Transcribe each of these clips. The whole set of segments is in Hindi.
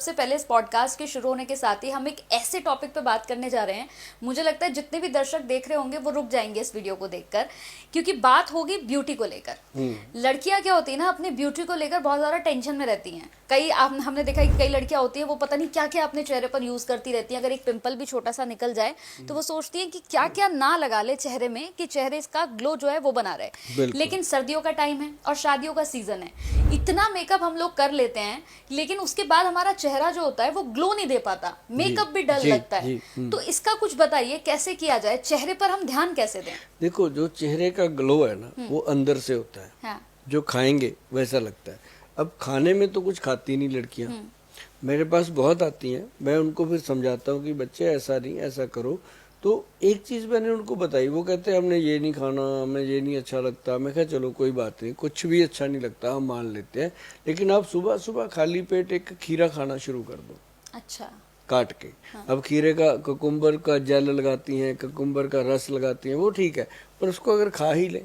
सबसे पहले इस पॉडकास्ट के शुरू होने के साथ ही हम एक ऐसे टॉपिक पे बात करने जा रहे हैं, मुझे लगता है जितने भी दर्शक देख रहे होंगे वो रुक जाएंगे इस वीडियो को देखकर, क्योंकि बात होगी ब्यूटी को लेकर। लड़कियां क्या होती है ना, अपनी ब्यूटी को लेकर बहुत ज़्यादा टेंशन में रहती हैं। कई हमने देखा है कि कई लड़कियां होती हैं वो पता नहीं क्या क्या अपने चेहरे पर यूज़ करती रहती हैं। अगर एक पिंपल भी छोटा सा निकल जाए तो वो सोचती हैं कि क्या क्या ना लगा ले चेहरे में कि चेहरे इसका ग्लो जो है वो बना रहे। लेकिन सर्दियों का टाइम है और शादियों का सीजन है, इतना मेकअप हम लोग कर लेते हैं लेकिन उसके बाद हमारा चेहरा जो होता है वो ग्लो नहीं दे पाता, मेकअप भी डल लगता है। तो इसका कुछ बताइए, कैसे किया जाए, चेहरे पर हम ध्यान कैसे दें? देखो, जो चेहरे का ग्लो है ना वो अंदर से होता है। हाँ। जो खाएंगे वैसा लगता है। अब खाने में तो कुछ खाती नहीं लड़कियां, मेरे पास बहुत आती हैं, मैं उनको फिर समझाता हूँ कि बच्चे ऐसा नहीं, ऐसा करो। तो एक चीज़ मैंने उनको बताई, वो कहते हैं हमने ये नहीं खाना, हमें ये नहीं अच्छा लगता। मैं कहा चलो कोई बात नहीं, कुछ भी अच्छा नहीं लगता हम मान लेते हैं, लेकिन आप सुबह सुबह खाली पेट एक खीरा खाना शुरू कर दो। अच्छा। काट के। हाँ। अब खीरे का कुकुम्बर का जेल लगाती हैं, कुकुम्बर का रस लगाती हैं, वो ठीक है, पर उसको अगर खा ही ले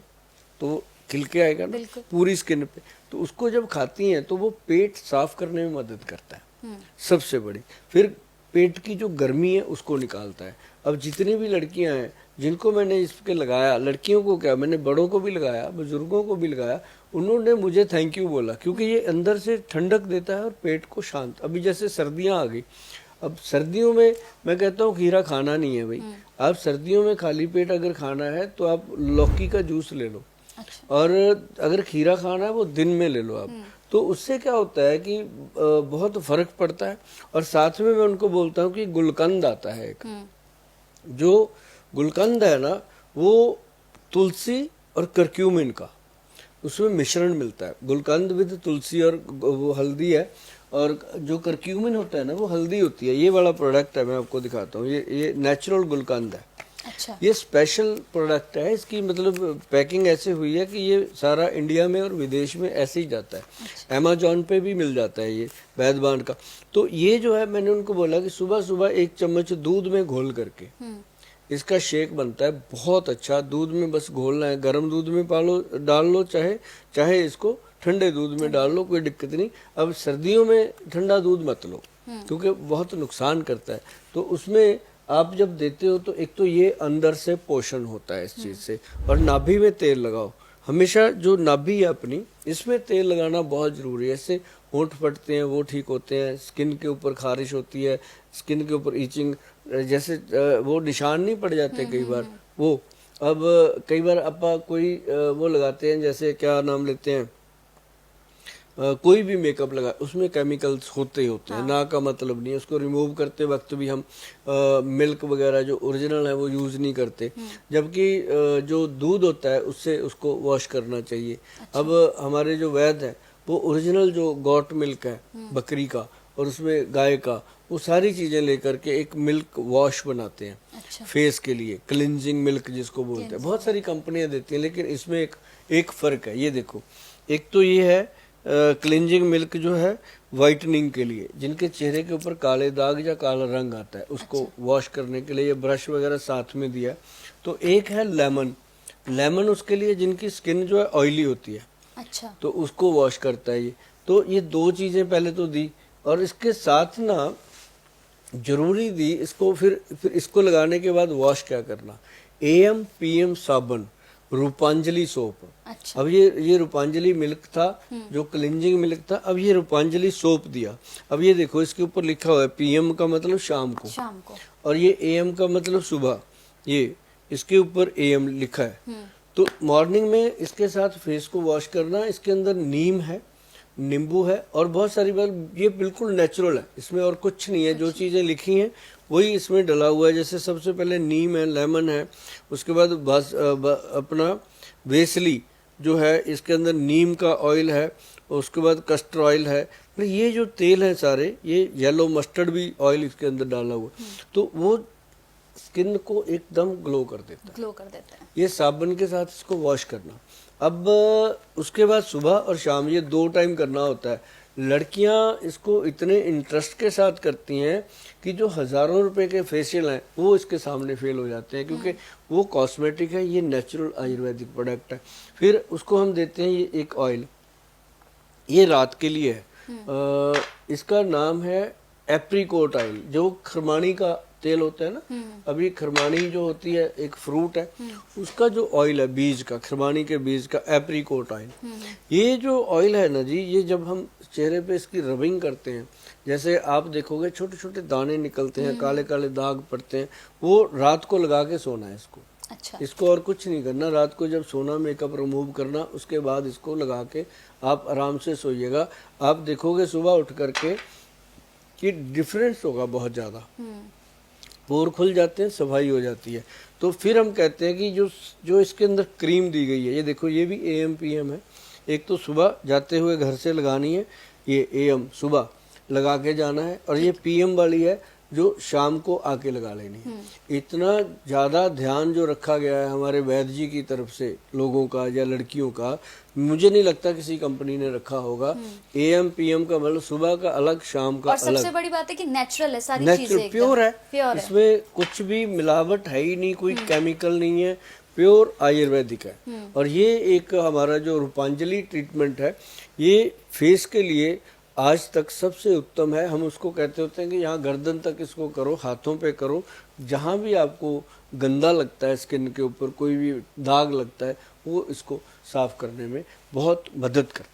तो खिल के आएगा ना पूरी स्किन पे। तो उसको जब खाती हैं तो वो पेट साफ करने में मदद करता है सबसे बड़ी। फिर पेट की जो गर्मी है उसको निकालता है। अब जितनी भी लड़कियां हैं जिनको मैंने इसके लगाया, लड़कियों को क्या, मैंने बड़ों को भी लगाया, बुजुर्गों को भी लगाया, उन्होंने मुझे थैंक यू बोला, क्योंकि ये अंदर से ठंडक देता है और पेट को शांत। अभी जैसे सर्दियां आ गई, अब सर्दियों में मैं कहता हूँ खीरा खाना नहीं है भाई। आप सर्दियों में खाली पेट अगर खाना है तो आप लौकी का जूस ले लो। अच्छा। और अगर खीरा खाना है वो दिन में ले लो आप। तो उससे क्या होता है कि बहुत फर्क पड़ता है। और साथ में मैं उनको बोलता हूँ कि गुलकंद आता है एक, जो गुलकंद है ना वो तुलसी और करक्यूमिन का उसमें मिश्रण मिलता है। गुलकंद विद तुलसी और वो हल्दी है, और जो करक्यूमिन होता है ना वो हल्दी होती है। ये वाला प्रोडक्ट है, मैं आपको दिखाता हूँ, ये नेचुरल गुलकंद है। अच्छा। ये स्पेशल प्रोडक्ट है, इसकी मतलब पैकिंग ऐसे हुई है कि ये सारा इंडिया में और विदेश में ऐसे ही जाता है। अच्छा। अमेजोन पे भी मिल जाता है ये वैद्यवान का। तो ये जो है, मैंने उनको बोला कि सुबह सुबह 1 चम्मच दूध में घोल करके इसका शेक बनता है, बहुत अच्छा। दूध में बस घोलना है, गर्म दूध में डाल लो, चाहे इसको ठंडे दूध में डाल लो, कोई दिक्कत नहीं। अब सर्दियों में ठंडा दूध मत लो क्योंकि बहुत नुकसान करता है। तो उसमें आप जब देते हो तो एक तो ये अंदर से पोषण होता है इस चीज से। और नाभि में तेल लगाओ हमेशा, जो नाभि है अपनी, इसमें तेल लगाना बहुत जरूरी है। इससे होंठ फटते हैं वो ठीक होते हैं, स्किन के ऊपर खारिश होती है, स्किन के ऊपर ईचिंग जैसे वो निशान नहीं पड़ जाते कई बार वो। अब कई बार अपा कोई वो लगाते हैं, जैसे क्या नाम लेते हैं, कोई भी मेकअप लगा उसमें केमिकल्स होते ही होते हैं। हाँ। ना का मतलब नहीं है, उसको रिमूव करते वक्त भी हम मिल्क वगैरह जो ओरिजिनल है वो यूज़ नहीं करते, जबकि जो दूध होता है उससे उसको वॉश करना चाहिए। अच्छा। अब हमारे जो वैद्य हैं वो ओरिजिनल जो गॉट मिल्क है बकरी का और उसमें गाय का, वो सारी चीज़ें लेकर के एक मिल्क वॉश बनाते हैं। अच्छा। फेस के लिए क्लिनजिंग मिल्क जिसको बोलते हैं, बहुत सारी कंपनियां देती हैं, लेकिन इसमें एक फ़र्क है। ये देखो, एक तो ये है क्लिनजिंग मिल्क जो है वाइटनिंग के लिए, जिनके चेहरे के ऊपर काले दाग या काला रंग आता है उसको वॉश करने के लिए, ये ब्रश वगैरह साथ में दिया। तो एक है लेमन उसके लिए जिनकी स्किन जो है ऑयली होती है। अच्छा। तो उसको वॉश करता है ये। तो ये 2 चीजें पहले तो दी, और इसके साथ ना जरूरी दी इसको, फिर इसको लगाने के बाद वॉश क्या करना, AM PM साबुन, रूपांजलि सोप। अच्छा। अब ये रूपांजलि मिल्क था जो क्लिनजिंग मिल्क था, अब ये रूपांजलि सोप दिया। अब ये देखो इसके ऊपर लिखा हुआ है PM का मतलब शाम को, और ये AM का मतलब सुबह, ये इसके ऊपर AM लिखा है। तो मॉर्निंग में इसके साथ फेस को वॉश करना। इसके अंदर नीम है, नींबू है और बहुत सारी बार ये बिल्कुल नेचुरल है, इसमें और कुछ नहीं है। जो चीज़ें लिखी हैं वही इसमें डला हुआ है। जैसे सबसे पहले नीम है, लेमन है, उसके बाद अपना वेसली जो है, इसके अंदर नीम का ऑयल है, उसके बाद कस्टर ऑयल है। मतलब ये जो तेल है सारे, ये येलो मस्टर्ड भी ऑयल इसके अंदर डाला हुआ, तो वो स्किन को एकदम ग्लो कर देता है। ये साबुन के साथ इसको वॉश करना। अब उसके बाद सुबह और शाम ये 2 टाइम करना होता है। लड़कियां इसको इतने इंटरेस्ट के साथ करती हैं कि जो हज़ारों रुपए के फेशियल हैं वो इसके सामने फेल हो जाते हैं, क्योंकि वो कॉस्मेटिक है, ये नेचुरल आयुर्वेदिक प्रोडक्ट है। फिर उसको हम देते हैं ये एक ऑयल, ये रात के लिए है। इसका नाम है एप्रीकोट ऑयल, जो खरमानी का तेल होता है ना, अभी खरमानी जो होती है एक फ्रूट है, उसका जो ऑयल है बीज का, खरमानी के बीज का, एप्रीकोट ऑयल, ये जो ऑयल है ना जी, ये जब हम चेहरे पे इसकी रबिंग करते हैं, जैसे आप देखोगे छोटे छोटे दाने निकलते हैं, काले काले दाग पड़ते हैं, वो रात को लगा के सोना है इसको। अच्छा। इसको और कुछ नहीं करना, रात को जब सोना मेकअप रिमूव करना, उसके बाद इसको लगा के आप आराम से सोइएगा। आप देखोगे सुबह उठ करके कि डिफरेंस होगा बहुत ज़्यादा, पोर खुल जाते हैं, सफाई हो जाती है। तो फिर हम कहते हैं कि जो इसके अंदर क्रीम दी गई है, ये देखो ये भी AM PM है। एक तो सुबह जाते हुए घर से लगानी है, ये AM सुबह लगा के जाना है, और ये PM वाली है जो शाम को आके लगा लेनी है। इतना ज़्यादा ध्यान जो रखा गया है हमारे वैद्य जी की तरफ से लोगों का या लड़कियों का, मुझे नहीं लगता किसी कंपनी ने रखा होगा। AM PM का मतलब सुबह का अलग, शाम का और अलग। सबसे बड़ी बात है कि नेचुरल है सारी नेचुरल चीजें, प्योर है, प्योर है। इसमें कुछ भी मिलावट है ही नहीं, कोई केमिकल नहीं है, प्योर आयुर्वेदिक है। और ये एक हमारा जो रूपांजलि ट्रीटमेंट है, ये फेस के लिए आज तक सबसे उत्तम है। हम उसको कहते होते हैं कि यहाँ गर्दन तक इसको करो, हाथों पे करो, जहाँ भी आपको गंदा लगता है स्किन के ऊपर, कोई भी दाग लगता है, वो इसको साफ करने में बहुत मदद करता है।